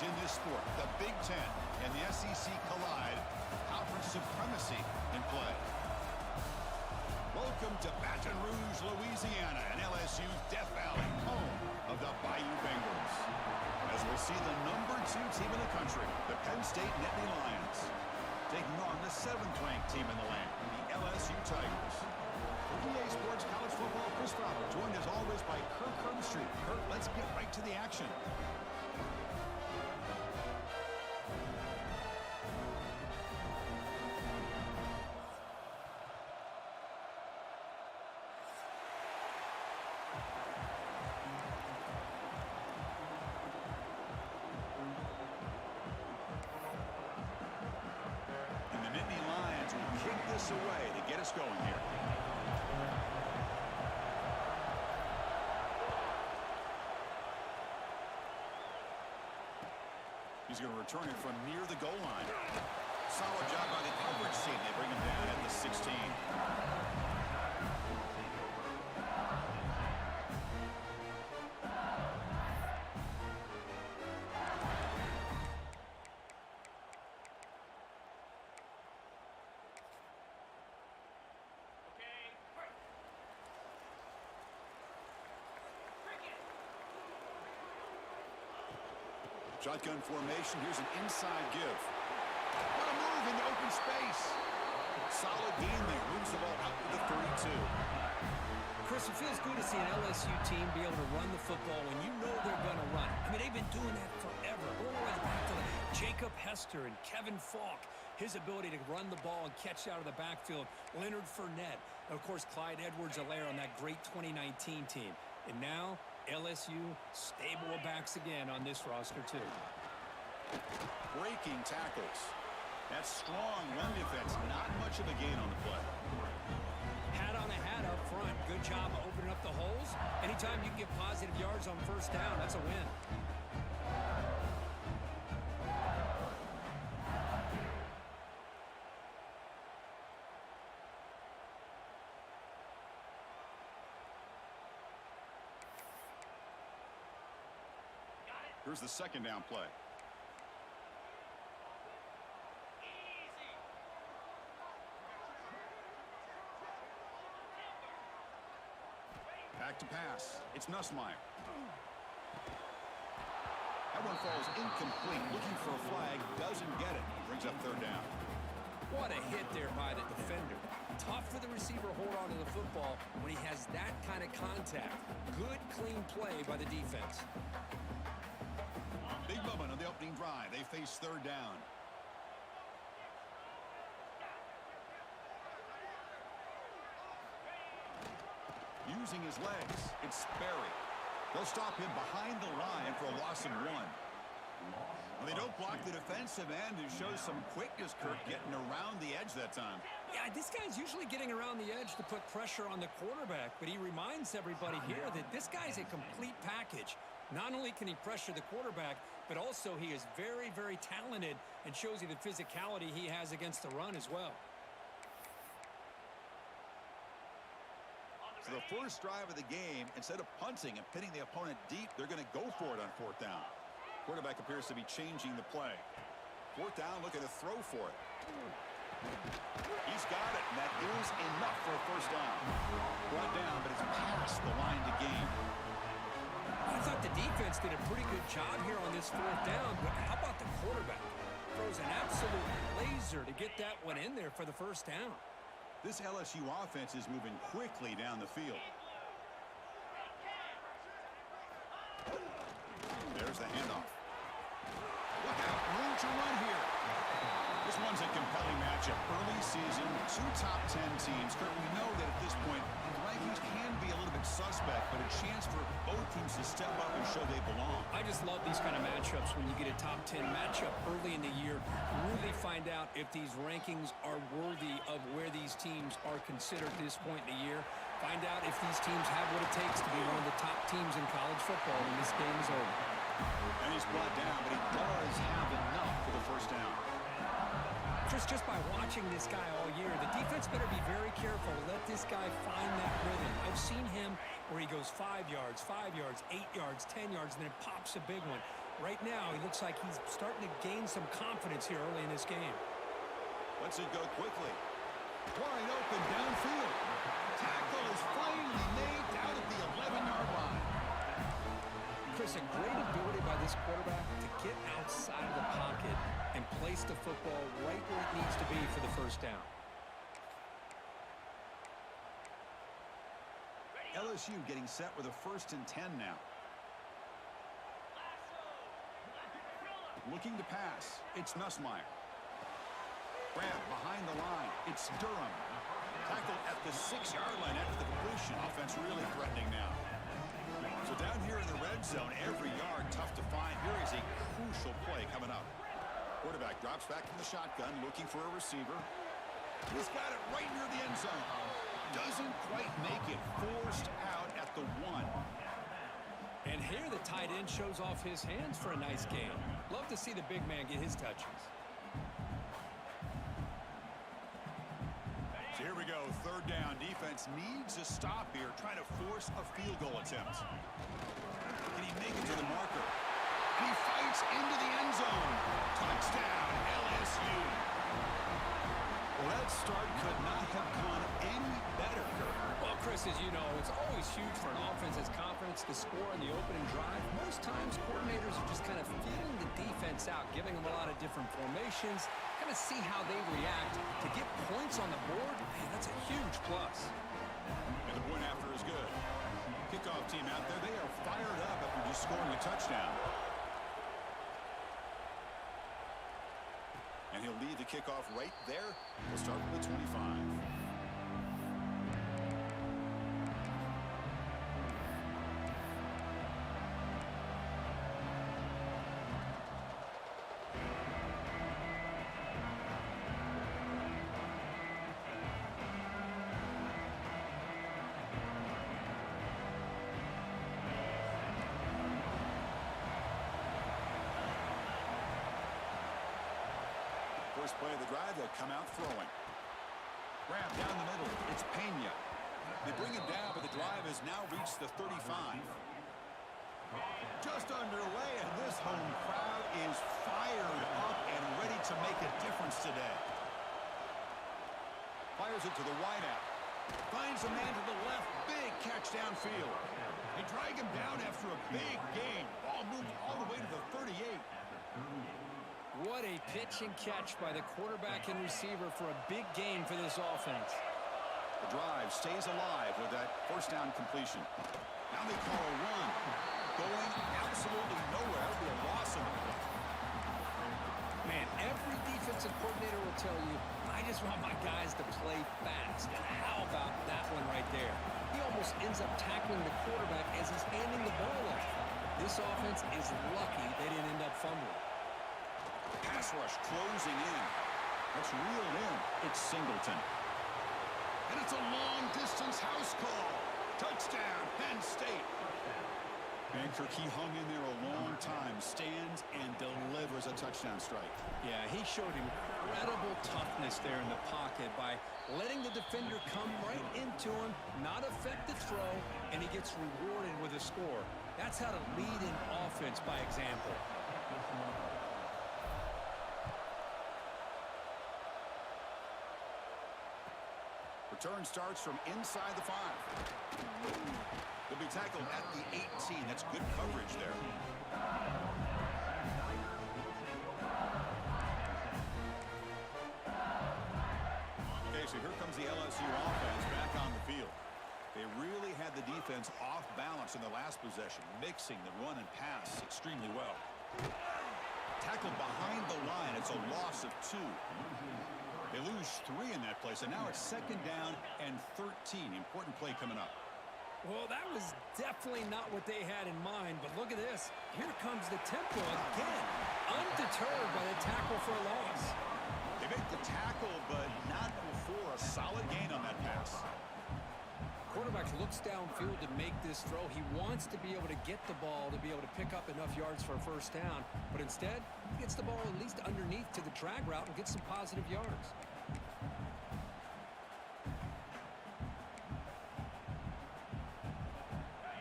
is in this sport. The Big Ten and the SEC collide. Conference supremacy in play. Welcome to Baton Rouge, Louisiana, and LSU's Death Valley, home of the Bayou Bengals. As we'll see the #2 team in the country, the Penn State Nittany Lions, taking on the 7th-ranked team in the land, the LSU Tigers. For EA Sports College Football, Chris Fowler, joined as always by Kirk Herbstreit. Kirk, let's get right to the action. Away to get us going here. He's going to return it from near the goal line. Solid job by the coverage team. They bring him down at the 16. Shotgun formation. Here's an inside give. What a move in the open space. Solid game there. Moves the ball out to the 32. Chris, it feels good to see an LSU team be able to run the football when you know they're going to run. I mean, they've been doing that forever. Going all the way back to Jacob Hester and Kevin Falk. His ability to run the ball and catch out of the backfield. Leonard Fournette. And, of course, Clyde Edwards-Helaire on that great 2019 team. And now, LSU stable of backs again on this roster, too. Breaking tackles. That strong run defense. Not much of a gain on the play. Hat on a hat up front. Good job of opening up the holes. Anytime you can get positive yards on first down, that's a win. Here's the second down play. Back to pass. It's Nussmeier. That one falls incomplete. Looking for a flag. Doesn't get it. Brings up third down. What a hit there by the defender. Tough for the receiver to hold on to the football when he has that kind of contact. Good, clean play by the defense. Big moment on the opening drive. They face third down. Using his legs, it's Sperry. They'll stop him behind the line for a loss of 1. Well, they don't block the defensive end, who shows some quickness, Kirk, getting around the edge that time. Yeah, this guy's usually getting around the edge to put pressure on the quarterback, but he reminds everybody here that this guy's a complete package. Not only can he pressure the quarterback, but also he is very, very talented and shows you the physicality he has against the run as well. So the first drive of the game, instead of punting and pinning the opponent deep, they're going to go for it on fourth down. Quarterback appears to be changing the play. Fourth down, looking to throw for it. He's got it, and that is enough for a first down. Brought down, but it's past the line to gain. I thought the defense did a pretty good job here on this fourth down, but how about the quarterback? Throws an absolute laser to get that one in there for the first down. This LSU offense is moving quickly down the field. There's the handoff. Look out, room to run here. This one's a compelling matchup. Early season, 2 top 10 teams. Kurt, we know that at this point, the rankings can be a little bit suspect, but a chance for both teams to step up and show they belong. I just love these kind of matchups when you get a top 10 matchup early in the year. Really find out if these rankings are worthy of where these teams are considered at this point in the year. Find out if these teams have what it takes to be one of the top teams in college football when this game is over. And he's brought down, but he does have enough for the first down. Just by watching this guy all year, the defense better be very careful to let this guy find that rhythm. I've seen him where he goes 5 yards, 8 yards, 10 yards, and then it pops a big one. Right now, he looks like he's starting to gain some confidence here early in this game. Lets it go quickly. Wide open downfield. Tackle is finally made down at the 11-yard line. Chris, a great ability by this quarterback to get outside of the pocket and place the football right where it needs to be for the first down. LSU getting set with a 1st and 10 now. Looking to pass. It's Nussmeier. Grab behind the line. It's Durham. Tackled at the 6-yard line after the completion. Offense really threatening now. So down here in the red zone, every yard tough to find. Here is a crucial play coming up. Quarterback drops back in the shotgun, looking for a receiver. He's got it right near the end zone. Doesn't quite make it. Forced out at the 1. And here the tight end shows off his hands for a nice game. Love to see the big man get his touches. So here we go, 3rd down. Defense needs a stop here, trying to force a field goal attempt. Can he make it to the marker? And he fights into the end zone. Touchdown, LSU. Well, that start could not have gone any better, Kirk. Well, Chris, as you know, it's always huge for an offense's confidence to score in the opening drive. Most times, coordinators are just kind of feeling the defense out, giving them a lot of different formations, kind of see how they react. To get points on the board, man, that's a huge plus. And the point after is good. Kickoff team out there, they are fired up after just scoring a touchdown. And he'll lead the kickoff right there. We'll start with the 25. First play of the drive, they'll come out throwing. Grab down the middle. It's Pena. They bring him down, but the drive has now reached the 35. Just underway, and this home crowd is fired up and ready to make a difference today. Fires it to the wideout. Finds a man to the left. Big catch downfield. They drag him down after a big gain. Ball moved all the way to the 38. What a pitch and catch by the quarterback and receiver for a big gain for this offense. The drive stays alive with that 1st down completion. Now they call a run. Going absolutely nowhere. That'll be a loss of the play. Man, every defensive coordinator will tell you, I just want my guys to play fast. And how about that one right there? He almost ends up tackling the quarterback as he's handing the ball off. This offense is lucky they didn't end up fumbling. Pass rush closing in. That's reeled in. It's Singleton. And it's a long-distance house call. Touchdown, Penn State. And Kirk, he hung in there a long time, stands and delivers a touchdown strike. Yeah, he showed incredible toughness there in the pocket by letting the defender come right into him, not affect the throw, and he gets rewarded with a score. That's how to lead an offense by example. Return starts from inside the 5. Will be tackled at the 18. That's good coverage there. Okay, so here comes the LSU offense back on the field. They really had the defense off balance in the last possession, mixing the run and pass extremely well. Tackled behind the line. It's a loss of 2. They lose 3 in that place, and now it's 2nd down and 13. Important play coming up. Well, that was definitely not what they had in mind, but look at this. Here comes the tempo again, undeterred by the tackle for a loss. They make the tackle, but not before a solid gain on that pass. Quarterback looks downfield to make this throw. He wants to be able to get the ball to be able to pick up enough yards for a 1st down, but instead, he gets the ball at least underneath to the drag route and gets some positive yards.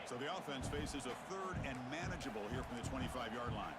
So the offense faces a 3rd and manageable here from the 25-yard line.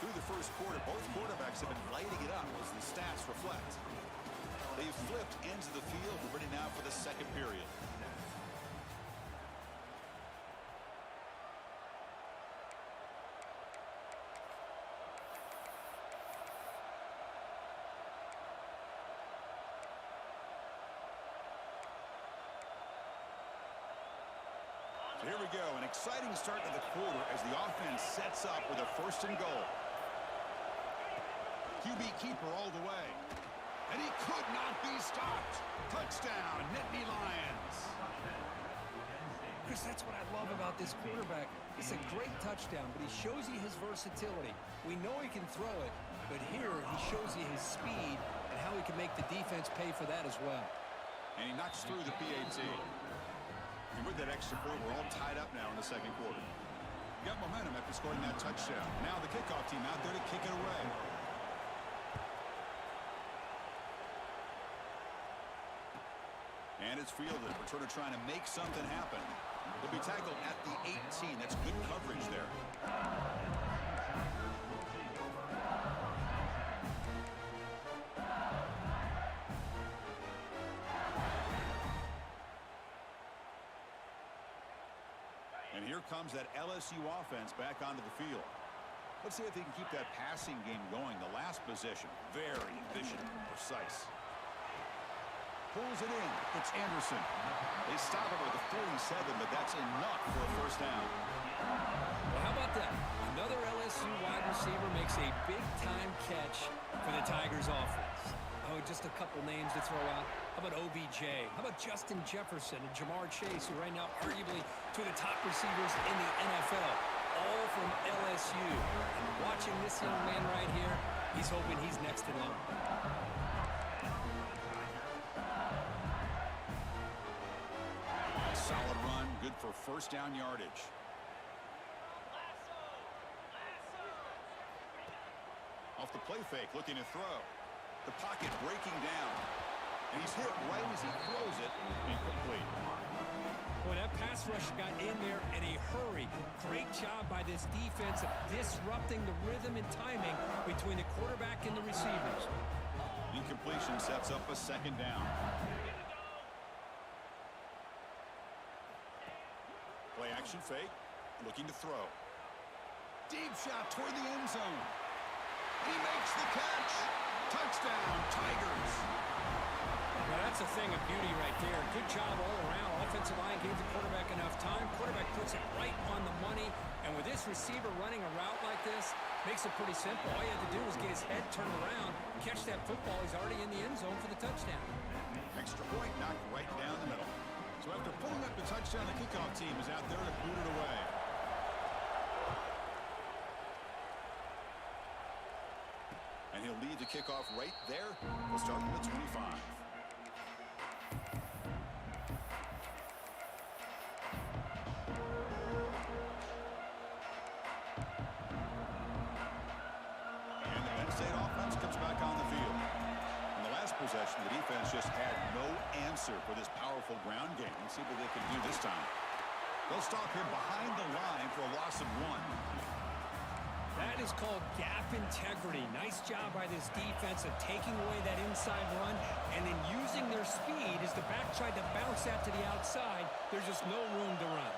Through the first quarter, both quarterbacks have been lighting it up as the stats reflect. They've flipped ends of the field. We're ready now for the second period. So here we go, an exciting start to the quarter as the offense sets up with a 1st and goal. QB keeper all the way. And he could not be stopped. Touchdown, Nittany Lions. Chris, that's what I love about this quarterback. It's a great touchdown, but he shows you his versatility. We know he can throw it, but here he shows you his speed and how he can make the defense pay for that as well. And he knocks through the PAT. And with that extra point, we're all tied up now in the second quarter. Got momentum after scoring that touchdown. Now the kickoff team out there to kick it away. And it's fielded. Returner trying to make something happen. He'll be tackled at the 18. That's good coverage there. And here comes that LSU offense back onto the field. Let's see if they can keep that passing game going. The last possession, very efficient and precise. Pulls it in. It's Anderson. They stop him at the 47, but that's enough for a 1st down. Well, how about that? Another LSU wide receiver makes a big-time catch for the Tigers offense. Oh, just a couple names to throw out. How about OBJ? How about Justin Jefferson and Jamar Chase, who right now arguably two of the top receivers in the NFL, all from LSU. And watching this young man right here, he's hoping he's next in line. Solid run, good for 1st down yardage. Off the play fake, looking to throw. The pocket breaking down. And he's hit right as he throws it. Incomplete. Boy, that pass rush got in there in a hurry. Great job by this defense of disrupting the rhythm and timing between the quarterback and the receivers. Incompletion sets up a 2nd down. Play action fake, looking to throw. Deep shot toward the end zone. He makes the catch. Touchdown, Tigers. Well, that's a thing of beauty right there. Good job all around. Offensive line gave the quarterback enough time. Quarterback puts it right on the money. And with this receiver running a route like this, makes it pretty simple. All you had to do was get his head turned around, catch that football. He's already in the end zone for the touchdown. Extra point knocked right down the middle. So after pulling up the touchdown, the kickoff team is out there to boot it away. And he'll lead the kickoff right there. We'll start from the 25. And the Penn State offense comes back on the field. In the last possession, the defense just had no answer for this powerful ground game. Let's see what they can do this time. They'll stop him behind the line for a loss of 1. That is called gap integrity. Nice job by this defense of taking away that inside run and then using their speed as the back tried to bounce that to the outside. There's just no room to run.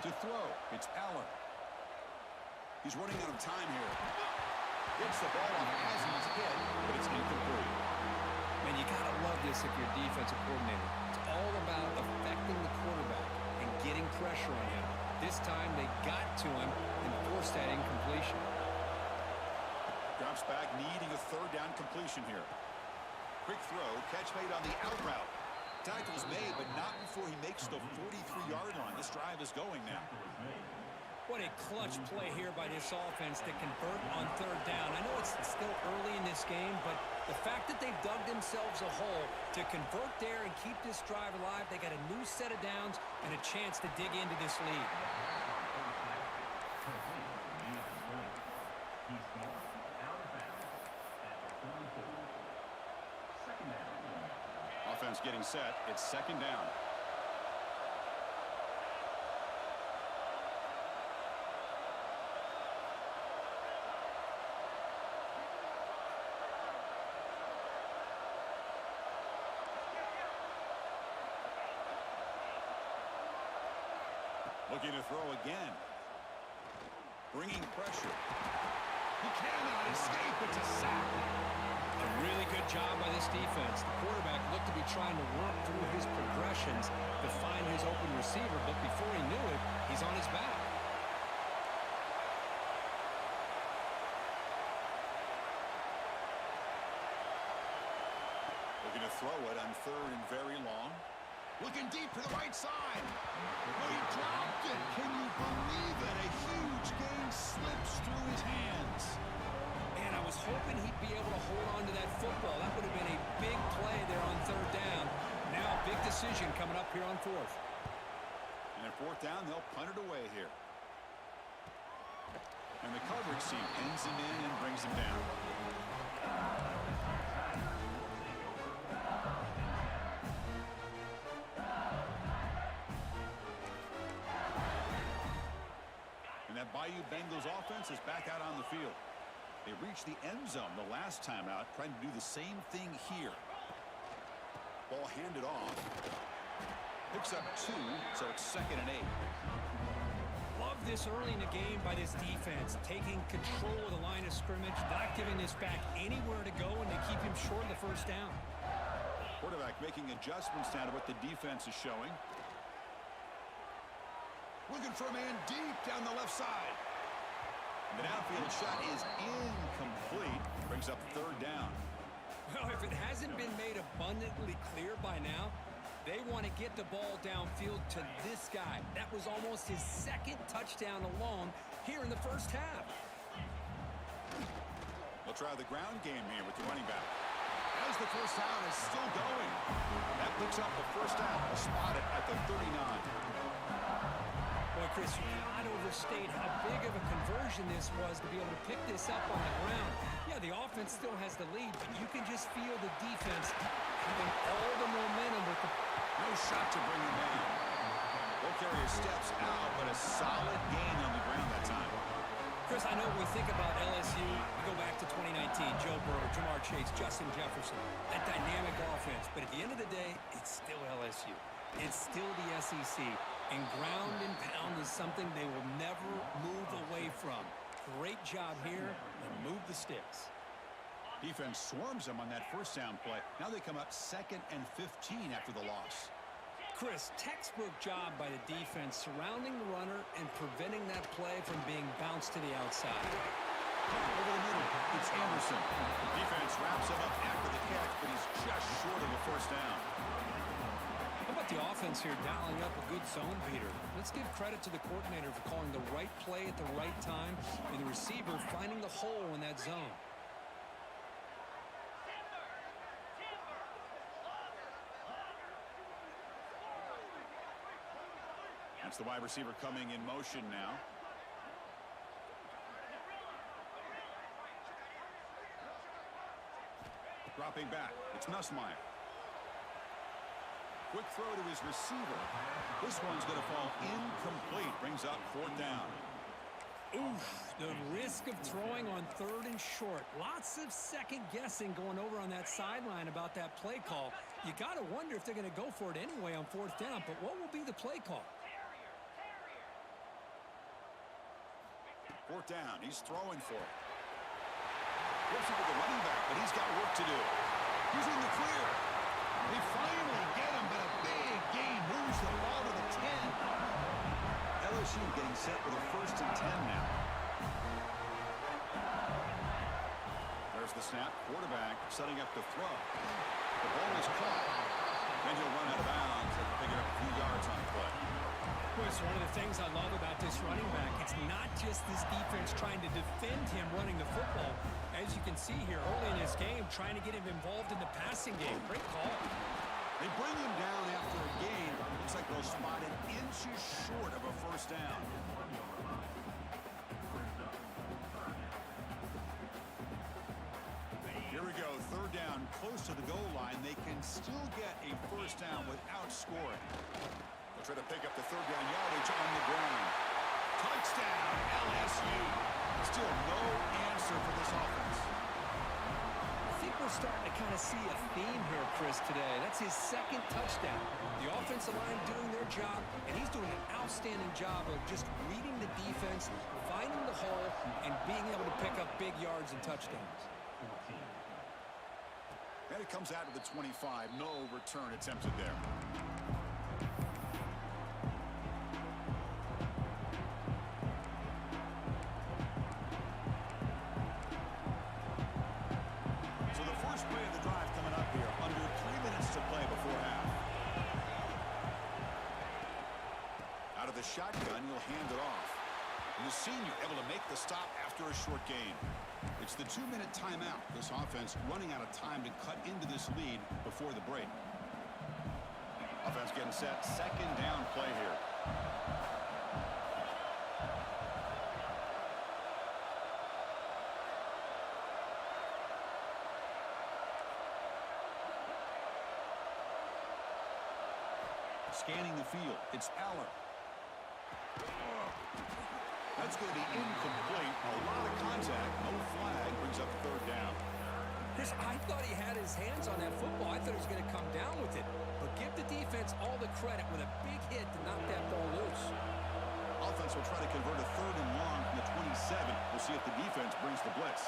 To throw, it's Allen. He's running out of time here. Gets the ball off as he's hit, but it's incomplete. Man, you gotta love this if you're a defensive coordinator. It's all about affecting the quarterback and getting pressure on him. This time they got to him and forced that incompletion. Drops back, needing a 3rd down completion here. Quick throw, catch made on the out route. Tackle's made, but not before he makes the 43-yard line. This drive is going now. What a clutch play here by this offense to convert on 3rd down. I know it's still early in this game, but the fact that they've dug themselves a hole to convert there and keep this drive alive, they got a new set of downs and a chance to dig into this lead. defense getting set. It's second down. Looking to throw again. Bringing pressure. He cannot escape. It's a sack. A really good job by this defense. The quarterback looked to be trying to work through his progressions to find his open receiver, but before he knew it, he's on his back. Looking to throw it on third and very long. Looking deep to the right side. Oh, he dropped it. Can you believe it? A huge gain slips through his hands. Man, I was hoping he'd be able to hold on to that football. That would have been a big play there on third down. Now a big decision coming up here on fourth. And at fourth down, they'll punt it away here. And the coverage team pins him in and brings him down. And that Bayou Bengals offense is back out on the field. They reached the end zone the last time out, trying to do the same thing here. Ball handed off. Picks up 2, so it's 2nd and 8. Love this early in the game by this defense, taking control of the line of scrimmage, not giving this back anywhere to go, and to keep him short of the first down. Quarterback making adjustments down to what the defense is showing. Looking for a man deep down the left side. And the downfield shot is incomplete. Brings up third down. Well, if it hasn't been made abundantly clear by now, they want to get the ball downfield to this guy. That was almost his 2nd touchdown alone here in the first half. They'll try the ground game here with the running back. As the first down is still going. That picks up the first down. Spotted at the 39. Boy, Chris, you cannot overstate how big of a conversion this was to be able to pick this up on the ground. Yeah, the offense still has the lead, but you can just feel the defense having all the momentum with the... No shot to bring him down. They'll carry his steps out, but a solid gain on the ground that time. Chris, I know when we think about LSU, we go back to 2019, Joe Burrow, Jamar Chase, Justin Jefferson, that dynamic offense. But at the end of the day, it's still LSU. It's still the SEC. And ground and pound is something they will never move away from. Great job here, and move the sticks. Defense swarms them on that first down play. Now they come up 2nd and 15 after the loss. Chris, textbook job by the defense surrounding the runner and preventing that play from being bounced to the outside. Over the middle, it's Anderson. The defense wraps him up after the catch, but he's just short of the first down. How about the offense here dialing up a good zone beater? Let's give credit to the coordinator for calling the right play at the right time and the receiver finding the hole in that zone. That's the wide receiver coming in motion now. Dropping back. It's Nussmeier. Quick throw to his receiver. This one's going to fall incomplete. Brings up fourth down. Oof, the risk of throwing on third and short. Lots of second guessing going over on that sideline about that play call. You got to wonder if they're going to go for it anyway on fourth down, but what will be the play call? Fourth down. He's throwing for it. Flips it to the running back, but he's got work to do. He's in the clear. They finally get him, but a big gain moves the ball to the 10. LSU getting set with a 1st and 10 now. There's the snap. Quarterback setting up the throw. The ball is caught. Then he'll run out of bounds and pick it up a few yards on the play. Chris, one of the things I love about this running back, it's not just this defense trying to defend him running the football. As you can see here early in his game, trying to get him involved in the passing game. Great call. They bring him down after a gain. Looks like they'll spot it inches short of a first down. Here we go. Third down, close to the goal line. They can still get a first down without scoring. They'll try to pick up the third down yardage on the ground. Touchdown, LSU. Still no answer for this offense. I think we're starting to kind of see a theme here, Chris, today. That's his second touchdown. The offensive line doing their job, and he's doing an outstanding job of just reading the defense, finding the hole, and being able to pick up big yards and touchdowns. And it comes out to the 25. No return attempted there. So the first play of the drive coming up here. Under 3 minutes to play before half. Out of the shotgun, he'll hand it off. And the senior able to make the stop after a short gain. It's the 2-minute timeout. This offense running out of time to cut into this lead before the break. Offense getting set. Second down play here. Scanning the field. It's Aller. That's going to be incomplete. A lot of contact. No flag. Brings up third down. Chris, I thought he had his hands on that football. I thought he was going to come down with it. But give the defense all the credit with a big hit to knock that ball loose. Offense will try to convert a third and long from the 27. We'll see if the defense brings the blitz.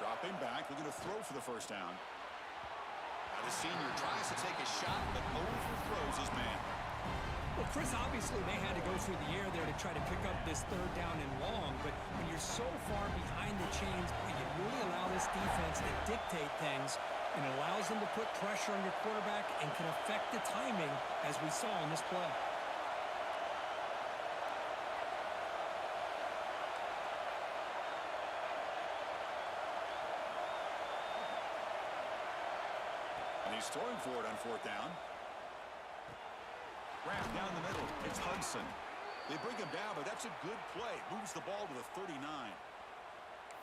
Dropping back, looking to throw for the first down. Now the senior tries to take a shot, but overthrows his man. Well, Chris, obviously they had to go through the air there to try to pick up this third down and long, but when you're so far behind the chains, you really allow this defense to dictate things, and it allows them to put pressure on your quarterback and can affect the timing, as we saw in this play. And he's throwing for it on fourth down. Wrapped down the middle. It's Hudson. They bring him down, but that's a good play. Moves the ball to the 39.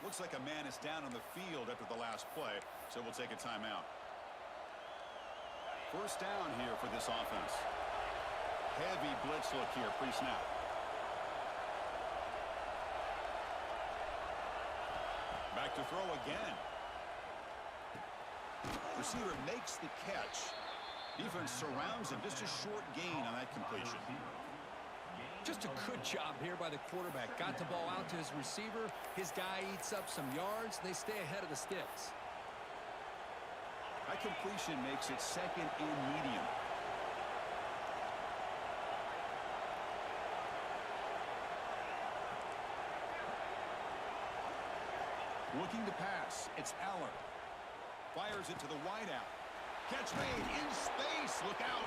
Looks like a man is down on the field after the last play, so we'll take a timeout. First down here for this offense. Heavy blitz look here, pre-snap. Back to throw again. Receiver makes the catch. Defense surrounds him. Just a short gain on that completion. Just a good job here by the quarterback. Got the ball out to his receiver. His guy eats up some yards. They stay ahead of the sticks. That completion makes it second and medium. Looking to pass. It's Aller. Fires it to the wideout. Catch made in space. Look out.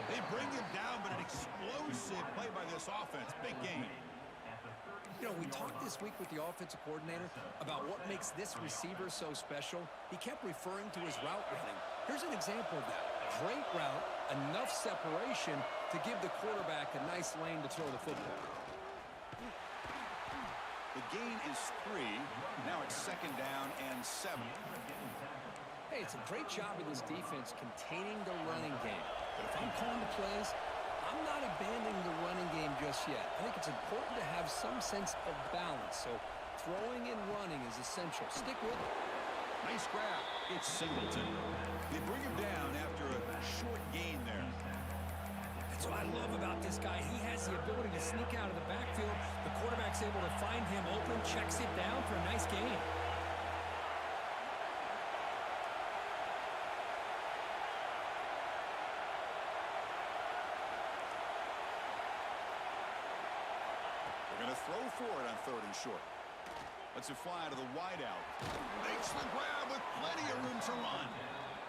They bring him down, but an explosive play by this offense. Big game. You know, we talked this week with the offensive coordinator about what makes this receiver so special. He kept referring to his route running. Here's an example of that. Great route, enough separation to give the quarterback a nice lane to throw the football. The gain is 3. Now it's second down and 7. Hey, it's a great job of this defense containing the running game. But if I'm calling the plays, I'm not abandoning the running game just yet. I think it's important to have some sense of balance. So throwing and running is essential. Stick with it. Nice grab. It's Singleton. They bring him down after a short gain there. That's what I love about this guy. He has the ability to sneak out of the backfield. The quarterback's able to find him open, checks it down for a nice gain. Throw for it on third and short. Lets it fly to the wideout. Makes the grab with plenty of room to run.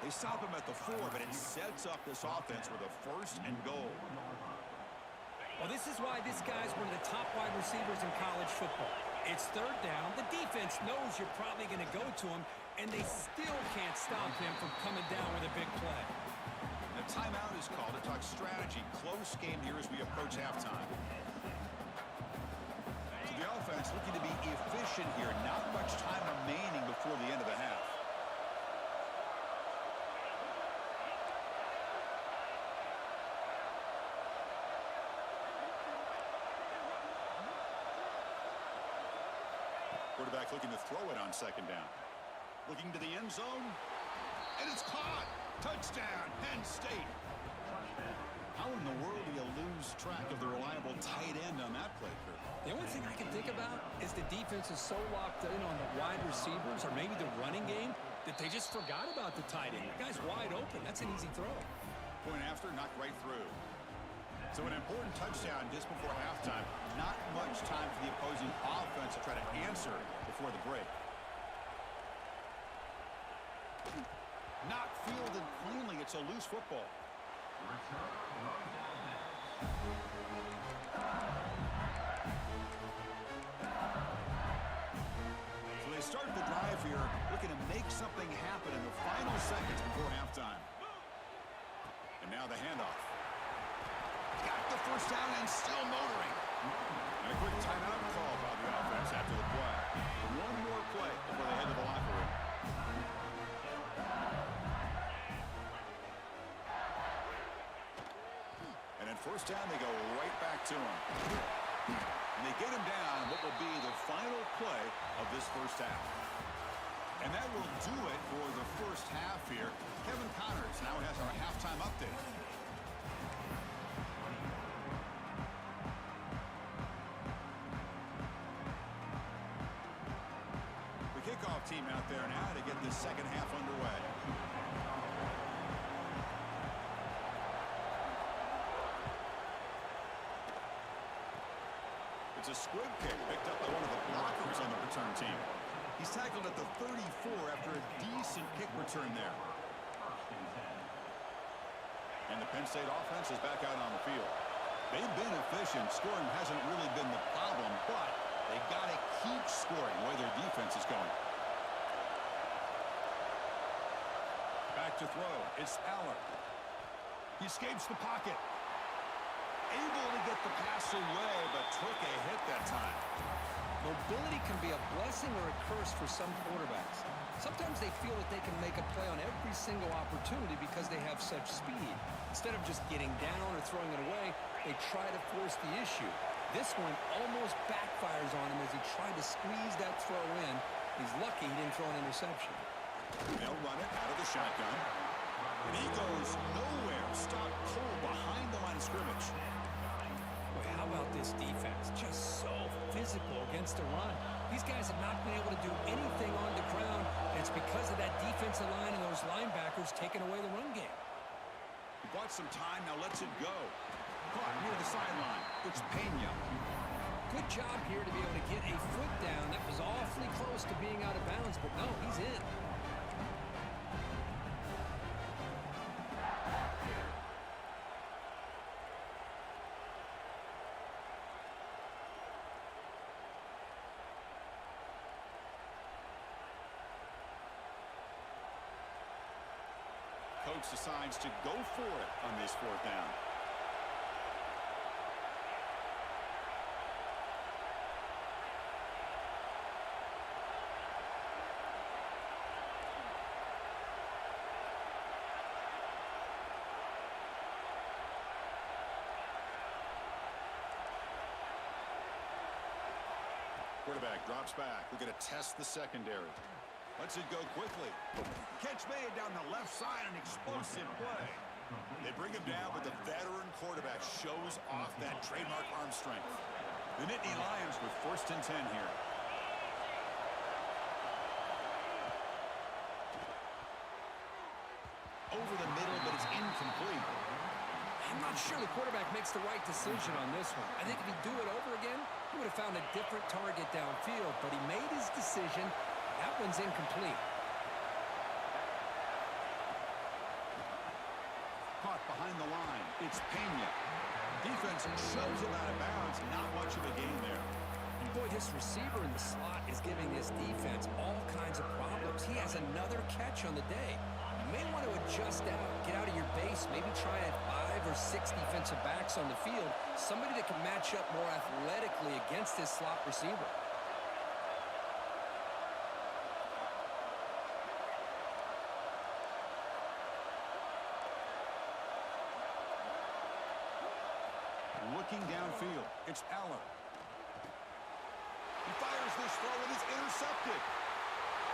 They stop him at the 4, but it sets up this offense with a first and goal. Well, this is why this guy's one of the top wide receivers in college football. It's third down. The defense knows you're probably going to go to him, and they still can't stop him from coming down with a big play. The timeout is called to talk strategy. Close game here as we approach halftime. So the offense looking to be efficient here. Not much time remaining before the end of the half. Quarterback looking to throw it on second down. Looking to the end zone. And it's caught. Touchdown, Penn State. How in the world do you lose track of the reliable tight end on that play, Kurt? The only thing I can think about is the defense is so locked in on the wide receivers or maybe the running game that they just forgot about the tight end. The guy's wide open. That's an easy throw. Point after, knocked right through. So an important touchdown just before halftime. Not much time for the opposing offense to try to answer before the break. Not fielded cleanly. It's a loose football. So they start the drive here, looking to make something happen in the final seconds before halftime. And now the handoff. Got the first down and still motoring. And a quick timeout call by the offense after the play. One more play before they head to the locker room. And then first down, they go right back to him. And they get him down what will be the final play of this first half. And that will do it for the first half here. Kevin Connors now has our halftime update. The kickoff team out there now to get this second half underway. It's a squib kick picked up by one of the blockers on the return team. He's tackled at the 34 after a decent kick return there. And the Penn State offense is back out on the field. They've been efficient. Scoring hasn't really been the problem, but they've got to keep scoring where their defense is going. Back to throw. It's Aller. He escapes the pocket. Able to get the pass away, but took a hit that time. Mobility can be a blessing or a curse for some quarterbacks. Sometimes they feel that they can make a play on every single opportunity because they have such speed. Instead of just getting down or throwing it away, they try to force the issue. This one almost backfires on him as he tried to squeeze that throw in. He's lucky he didn't throw an interception. They'll run it out of the shotgun. And he goes nowhere. Stopped cold behind the line of scrimmage. Boy, how about this defense? Just so physical against the run. These guys have not been able to do anything on the ground, and it's because of that defensive line and those linebackers taking away the run game. He bought some time, now lets it go. Caught near the sideline. It's Pena. Good job here to be able to get a foot down. That was awfully close to being out of bounds, but no, he's in. Coach decides to go for it on this fourth down. Quarterback drops back. We're going to test the secondary. Lets it go quickly. Catch made down the left side, an explosive play. They bring him down, but the veteran quarterback shows off that trademark arm strength. The Nittany Lions with first and 10 here. Over the middle, but it's incomplete. I'm not sure the quarterback makes the right decision on this one. I think if he'd do it over again, he would have found a different target downfield, but he made his decision. That one's incomplete. Caught behind the line. It's Pena. Defense shoves him out of bounds. Not much of a gain there. Boy, this receiver in the slot is giving this defense all kinds of problems. He has another catch on the day. may want to adjust out, get out of your base, maybe try at 5 or 6 defensive backs on the field, somebody that can match up more athletically against this slot receiver. Looking downfield, it's Aller. He fires this throw and it's intercepted.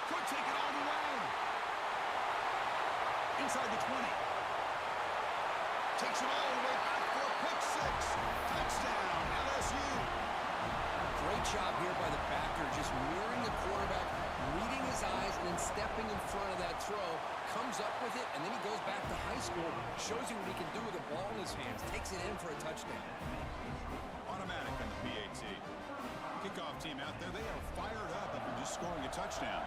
Could take it all the way. Inside the 20. Takes it all the way back for a pick six. Touchdown, LSU. Great job here by the backer, just mirroring the quarterback, reading his eyes, and then stepping in front of that throw. Comes up with it, and then he goes back to high school, shows you what he can do with the ball in his hands, takes it in for a touchdown. Automatic on the PAT. Kickoff team out there, they are fired up after just scoring a touchdown.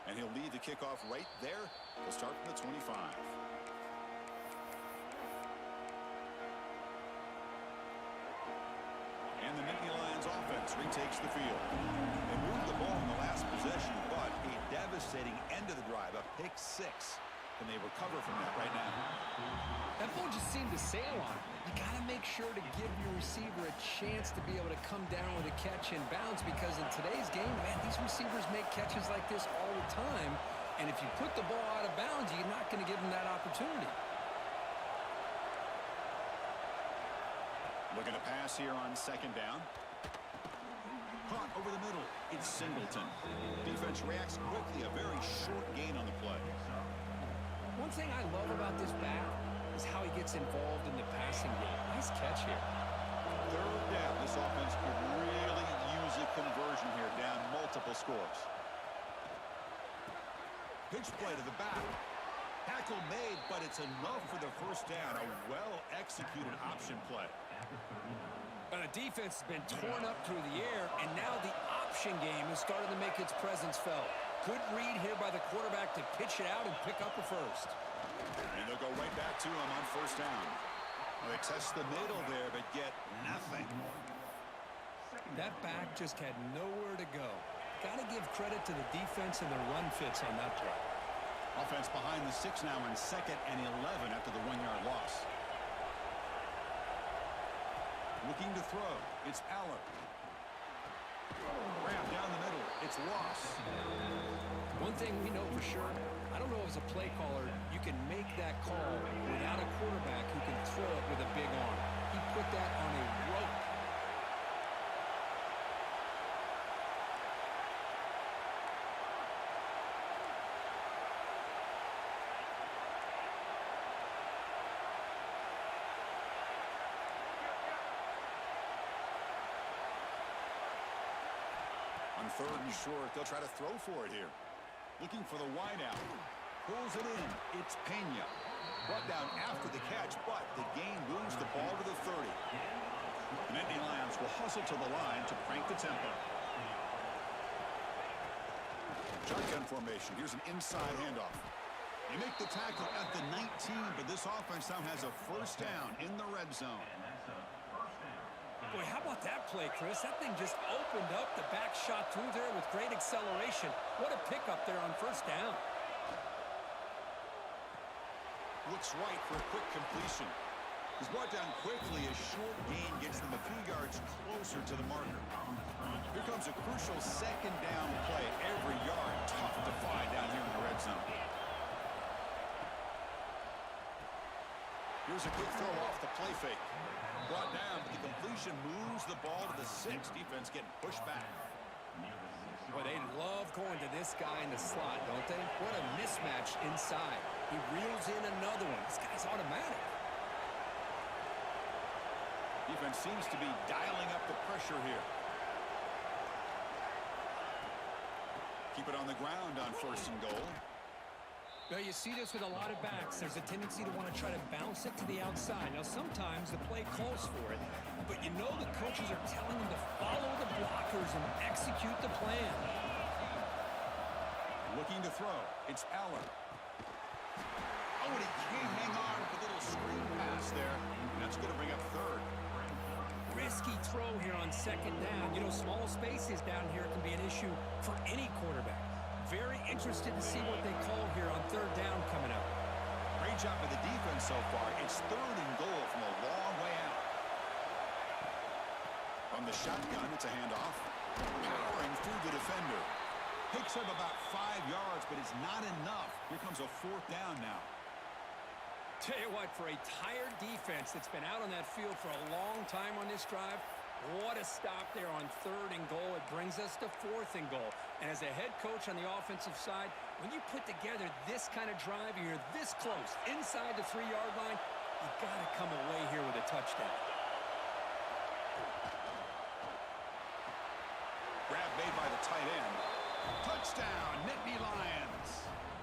And he'll lead the kickoff right there. He'll start from the 25. And the Nittany Lions offense retakes the field. They moved the ball in the last possession, but a devastating end of the drive, a pick six. And they recover from that right now. That ball just seemed to sail on him. You got to make sure to give your receiver a chance to be able to come down with a catch and bounce, because in today's game, man, these receivers make catches like this all the time. And if you put the ball out of bounds, you're not going to give them that opportunity. Looking to pass here on second down. Caught over the middle. It's Singleton. Defense reacts quickly. A very short gain on the play. One thing I love about this back is how he gets involved in the passing game. Nice catch here. Third down. This offense could really use a conversion here, down multiple scores. Pitch play to the back. Tackle made, but it's enough for the first down. A well-executed option play. The defense has been torn up through the air, and now the option game is starting to make its presence felt. Good read here by the quarterback to pitch it out and pick up the first. And they'll go right back to him on first down. Well, they test the middle there, but get nothing. That back just had nowhere to go. Got to give credit to the defense and the run fits on that play. Offense behind the 6 now in 2nd and 11 after the 1-yard loss. Looking to throw. It's Aller. Grab down the middle. It's Ross. One thing we know for sure, I don't know as a play caller, you can make that call without a quarterback who can throw it with a big arm. He put that on a rope. On 3rd and short, they'll try to throw for it here. Looking for the wideout. Pulls it in. It's Pena. Brought down after the catch, but the gain moves the ball to the 30. The Nittany Lions will hustle to the line to crank the tempo. Shotgun formation. Here's an inside handoff. They make the tackle at the 19, but this offense now has a first down in the red zone. Boy, how about that play, Chris? That thing just opened up. The back shot through there with great acceleration. What a pickup there on first down. Looks right for a quick completion. He's brought down quickly. A short gain gets them a few yards closer to the marker. Here comes a crucial second down play. Every yard tough to find down here in the red zone. Here's a quick throw off the play fake. Brought down, but the completion moves the ball to the 6. Defense getting pushed back. Boy, they love going to this guy in the slot, don't they? What a mismatch inside. He reels in another one. This guy's automatic. Defense seems to be dialing up the pressure here. Keep it on the ground on 1st and goal. Well, you see this with a lot of backs. There's a tendency to want to try to bounce it to the outside. Now, sometimes the play calls for it, but you know the coaches are telling them to follow the blockers and execute the plan. Looking to throw. It's Aller. Oh, and he can't hang on with a little screen pass there. And that's going to bring up 3rd. risky throw here on second down. You know, small spaces down here can be an issue for any quarterback. Very interested to see what they call here on third down coming up. Great job by the defense so far. It's third and goal from a long way out. From the shotgun, it's a handoff. Powering through the defender. Picks up about 5 yards, but it's not enough. Here comes a fourth down now. Tell you what, for a tired defense that's been out on that field for a long time on this drive, what a stop there on third and goal. It brings us to fourth and goal. And as a head coach on the offensive side, when you put together this kind of drive, you're this close, inside the 3-yard line, you got to come away here with a touchdown. Grab made by the tight end. Touchdown, Nittany Lions.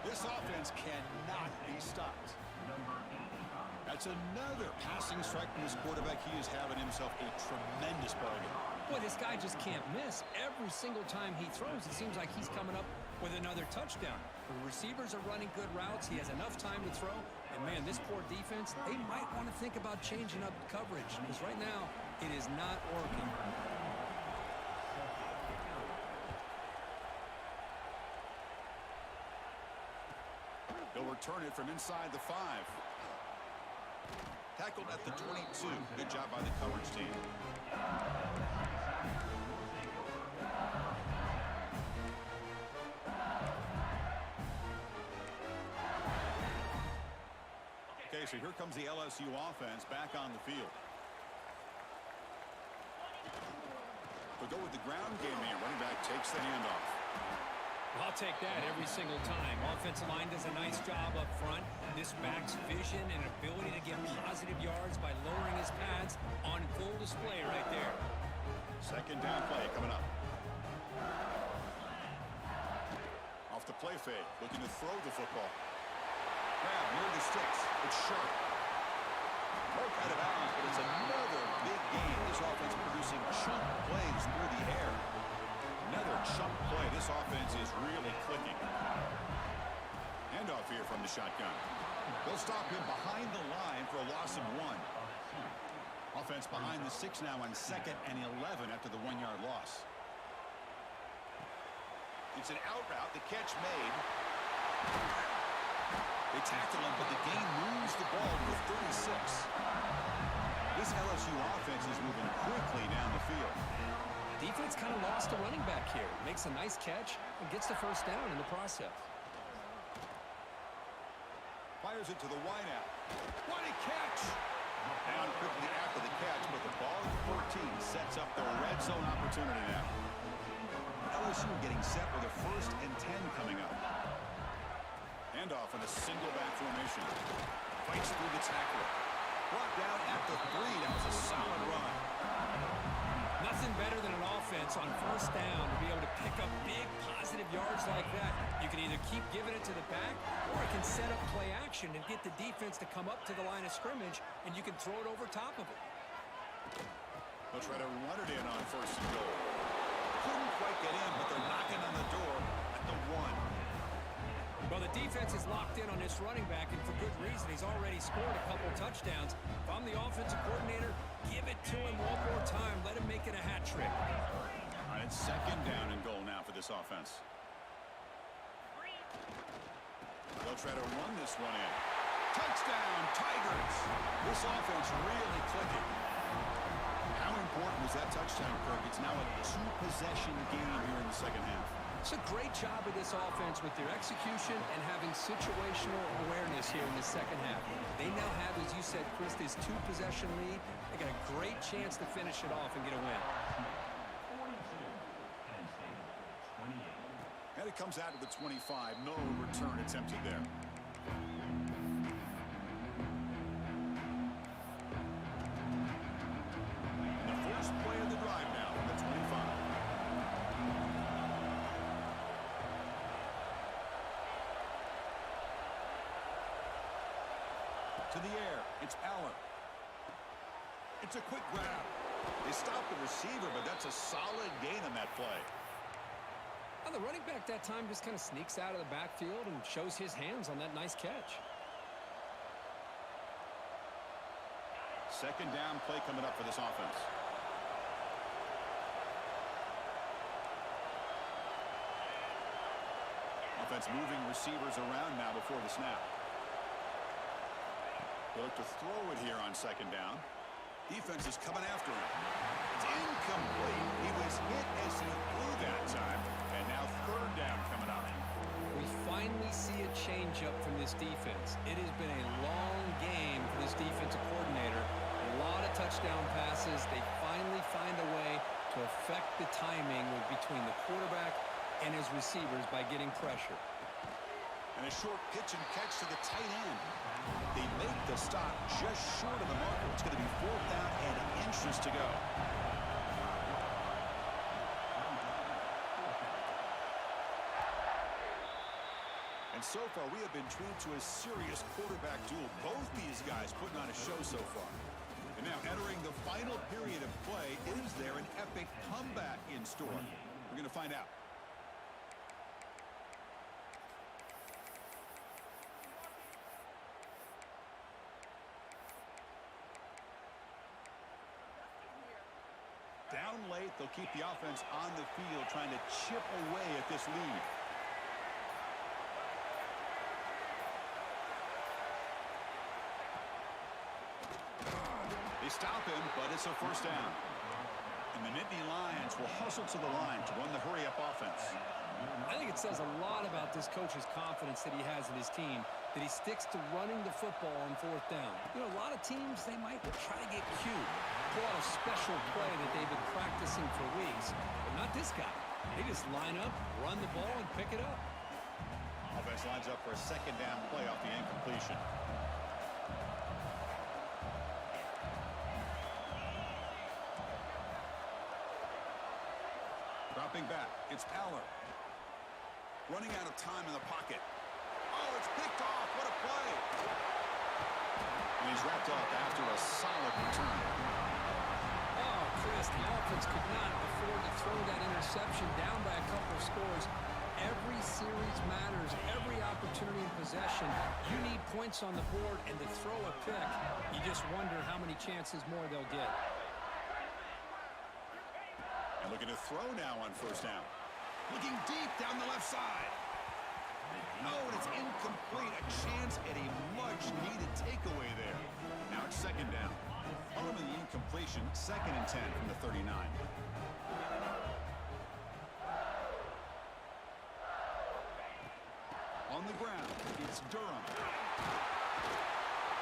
This offense cannot be stopped. That's another passing strike from this quarterback. He is having himself a tremendous bargain. Boy, this guy just can't miss. Every single time he throws, it seems like he's coming up with another touchdown. The receivers are running good routes. He has enough time to throw. And, man, this poor defense, they might want to think about changing up coverage because right now it is not working. He'll return it from inside the 5. Tackled at the 22. Good job by the coverage team. Okay, so here comes the LSU offense back on the field. They'll go with the ground game here. Running back takes the handoff. I'll take that every single time. Offensive line does a nice job up front. This back's vision and ability to get positive yards by lowering his pads on full display right there. Second down play coming up. Off the play fake, looking to throw the football. Grab near the sticks. It's short. Broke out of bounds, but it's another big game. This offense producing chunk plays through the air. Another chunk play. This offense is really clicking. Handoff here from the shotgun. They'll stop him behind the line for a loss of 1. Offense behind the 6 now on 2nd and 11 after the 1-yard loss. It's an out route. The catch made. They tackle him, but the gain moves the ball to the 36. This LSU offense is moving quickly down the field. Defense kind of lost a running back here. Makes a nice catch and gets the first down in the process. Fires it to the wideout. What a catch! Down quickly after the catch, but the ball at 14 sets up the red zone opportunity now. LSU getting set for the 1st and 10 coming up. Handoff in a single back formation. Fights through the tackle. Brought down at the 3. That was a solid run. Nothing better than an offense on first down to be able to pick up big positive yards like that. You can either keep giving it to the back or it can set up play action and get the defense to come up to the line of scrimmage and you can throw it over top of it. They'll try to run it in on 1st and goal. Couldn't quite get in, but they're knocking on the door at the 1. Well, the defense is locked in on this running back, and for good reason. He's already scored a couple touchdowns. If I'm the offensive coordinator, give it to him one more time. Let him make it a hat trick. All right, it's 2nd down and goal now for this offense. They'll try to run this one in. Touchdown, Tigers! This offense really clicking. How important was that touchdown, Kirk? It's now a 2-possession game here in the second half. It's a great job of this offense with their execution and having situational awareness here in the second half. They now have, as you said, Chris, this 2-possession lead. They got a great chance to finish it off and get a win. 42, Penn State, 28. And it comes out to the 25. No return attempted there. The first play of the drive now from the 25. To the air, it's Allen. It's a quick grab. They stopped the receiver, but that's a solid gain on that play. Well, the running back that time just kind of sneaks out of the backfield and shows his hands on that nice catch. Second down play coming up for this offense. Offense moving receivers around now before the snap. They look to throw it here on second down. Defense is coming after him. It's incomplete. He was hit as he threw that time. And now third down coming up. We finally see a change-up from this defense. It has been a long game for this defensive coordinator. A lot of touchdown passes. They finally find a way to affect the timing between the quarterback and his receivers by getting pressure. And a short pitch and catch to the tight end. They make the stop just short of the marker. It's going to be 4th down and inches to go. And so far, we have been treated to a serious quarterback duel. Both these guys putting on a show so far. And now entering the final period of play, is there an epic comeback in store? We're going to find out. Down late, they'll keep the offense on the field, trying to chip away at this lead. They stop him, but it's a first down. And the Nittany Lions will hustle to the line to run the hurry-up offense. I think it says a lot about this coach's confidence that he has in his team, that he sticks to running the football on 4th down. You know, a lot of teams, they might try to get cute, pull out a special play that they've been practicing for weeks, but not this guy. They just line up, run the ball, and pick it up. Offense lines up for a second down play off the incompletion. Dropping back, it's Aller. Running out of time in the pocket. Oh, it's picked off. What a play. And he's wrapped up after a solid return. Oh, Chris, the offense could not afford to throw that interception down by a couple of scores. Every series matters. Every opportunity in possession. You need points on the board, and to throw a pick, you just wonder how many chances more they'll get. And looking to throw now on first down. Looking deep down the left side. Oh, and it's incomplete. A chance at a much-needed takeaway there. Now it's second down. Following the incompletion, 2nd and 10 from the 39. On the ground, it's Durham.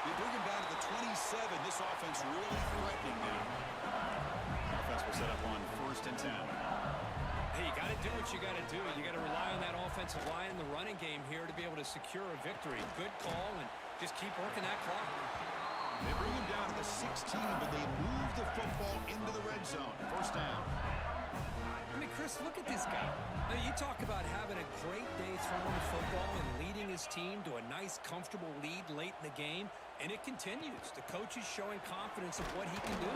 They bring him down to the 27. This offense really threatening now. Offense will set up on 1st and 10. Hey, you got to do what you got to do. You got to rely on that offensive line in the running game here to be able to secure a victory. Good call, and just keep working that clock. They bring him down to the 16, but they move the football into the red zone. First down. I mean, Chris, look at this guy. I mean, you talk about having a great day throwing the football and leading his team to a nice, comfortable lead late in the game, and it continues. The coach is showing confidence of what he can do.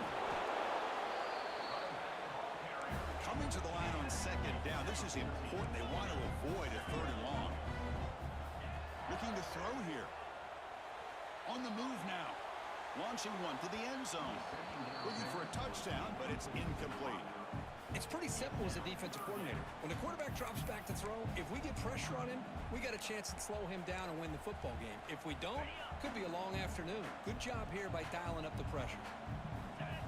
Coming to the line on second down. This is important. They want to avoid a 3rd and long. Looking to throw here. On the move now. Launching one to the end zone. Looking for a touchdown, but it's incomplete. It's pretty simple as a defensive coordinator. When the quarterback drops back to throw, if we get pressure on him, we got a chance to slow him down and win the football game. If we don't, could be a long afternoon. Good job here by dialing up the pressure.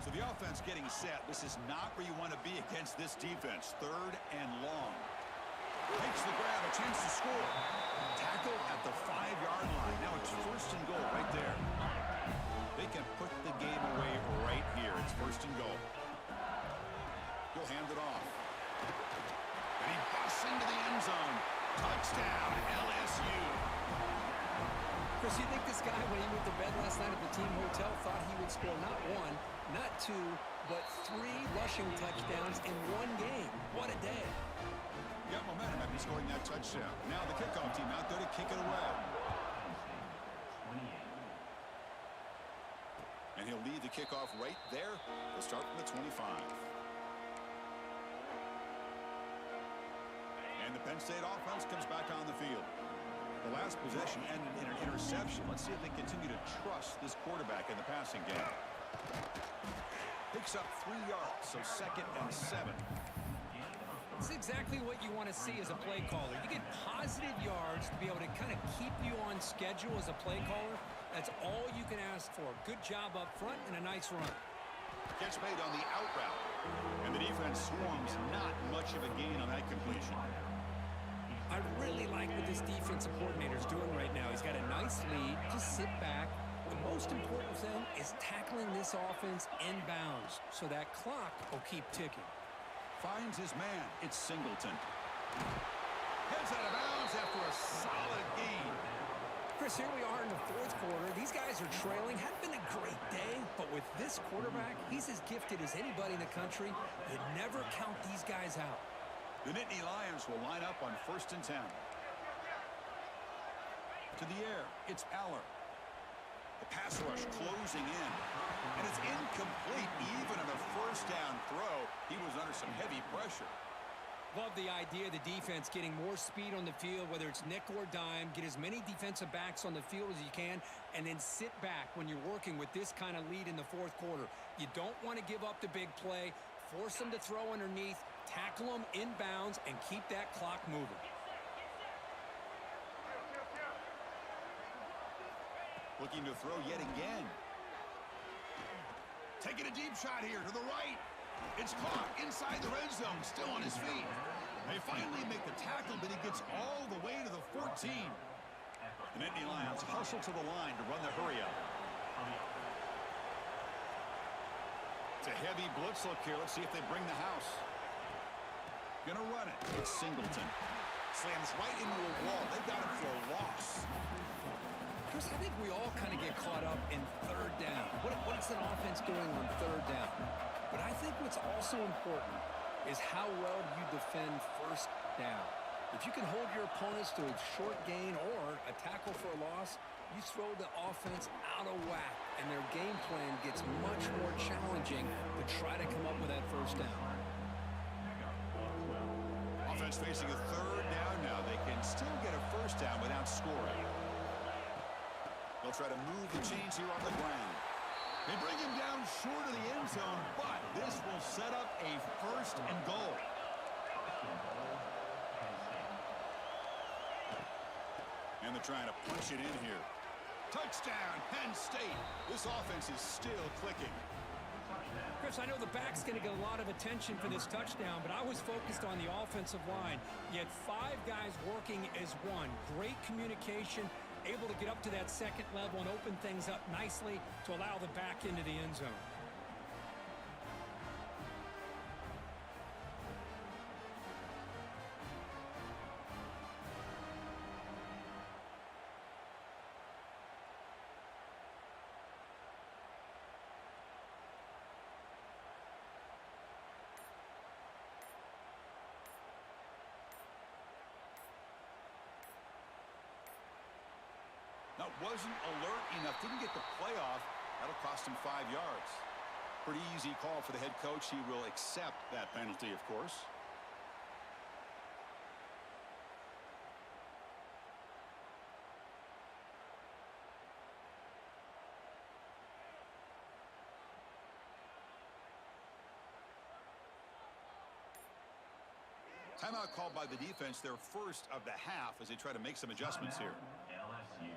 So the offense getting set. This is not where you want to be against this defense. 3rd and long. Makes the grab, a chance to score. Tackle at the 5-yard line. Now it's 1st and goal right there. They can put the game away right here. It's 1st and goal. He'll hand it off. And he busts into the end zone. Touchdown, LSU. Chris, you think this guy, when he went to bed last night at the team hotel, thought he would score not 1, not 2, but 3 rushing touchdowns in one game? What a day. Got momentum after scoring that touchdown. Now the kickoff team out there to kick it away. And he'll lead the kickoff right there. They'll start from the 25. And the Penn State offense comes back on the field. The last possession ended in an interception. Let's see if they continue to trust this quarterback in the passing game. Picks up 3 yards, so 2nd and 7. That's exactly what you want to see as a play caller. You get positive yards to be able to kind of keep you on schedule as a play caller. That's all you can ask for. Good job up front and a nice run. Catch made on the out route. And the defense swarms not much of a gain on that completion. I really like what this defensive coordinator is doing right now. He's got a nice lead. Just sit back. The most important thing is tackling this offense inbounds so that clock will keep ticking. Finds his man. It's Singleton. Heads out of bounds after a solid gain. Chris, here we are in the fourth quarter. These guys are trailing. Hadn't been a great day, but with this quarterback, he's as gifted as anybody in the country. You never count these guys out. The Nittany Lions will line up on 1st and 10. To the air, it's Aller. The pass rush closing in. And it's incomplete even on a first down throw. He was under some heavy pressure. Love the idea of the defense getting more speed on the field, whether it's nickel or dime. Get as many defensive backs on the field as you can, and then sit back when you're working with this kind of lead in the fourth quarter. You don't want to give up the big play. Force them to throw underneath, tackle them inbounds, and keep that clock moving. Looking to throw yet again. Taking a deep shot here to the right. It's caught inside the red zone, still on his feet. They finally make the tackle, but he gets all the way to the 14. The Nittany Lions hustle to the line to run the hurry up. It's a heavy blitz look here. Let's see if they bring the house. Gonna run it. It's Singleton. Slams right into a wall. They got him for a loss. Chris, I think we all kind of get caught up in third down. What's an offense doing on third down? But I think what's also important is how well you defend first down. If you can hold your opponents to a short gain or a tackle for a loss, you throw the offense out of whack, and their game plan gets much more challenging to try to come up with that first down. Offense facing a third down now. They can still get a first down without scoring. They'll try to move the chains here on the ground. They bring him down short of the end zone, but this will set up a 1st and goal. And they're trying to punch it in here. Touchdown, Penn State. This offense is still clicking. Chris, I know the back's going to get a lot of attention for this touchdown, but I was focused on the offensive line. You had 5 guys working as one. Great communication, able to get up to that second level and open things up nicely to allow the back into the end zone. Now, wasn't alert enough, didn't get the play off. That'll cost him 5 yards. Pretty easy call for the head coach. He will accept that penalty, of course. Timeout called by the defense, their first of the half, as they try to make some adjustments here. LSU.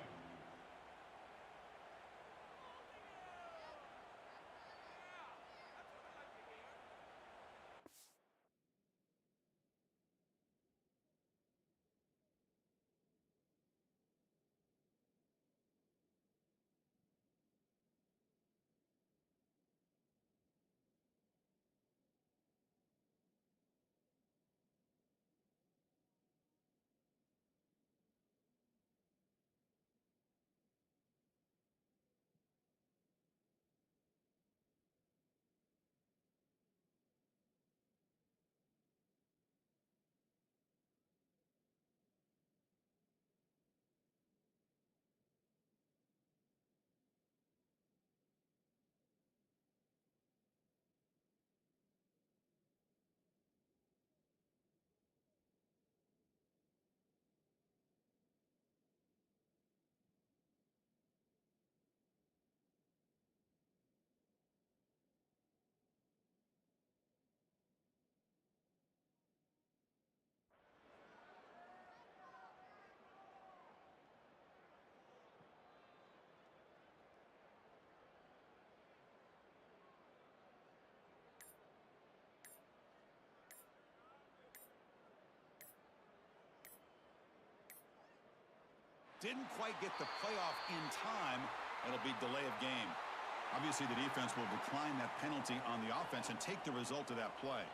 didn't quite get the playoff in time. It'll be delay of game. Obviously, the defense will decline that penalty on the offense and take the result of that play.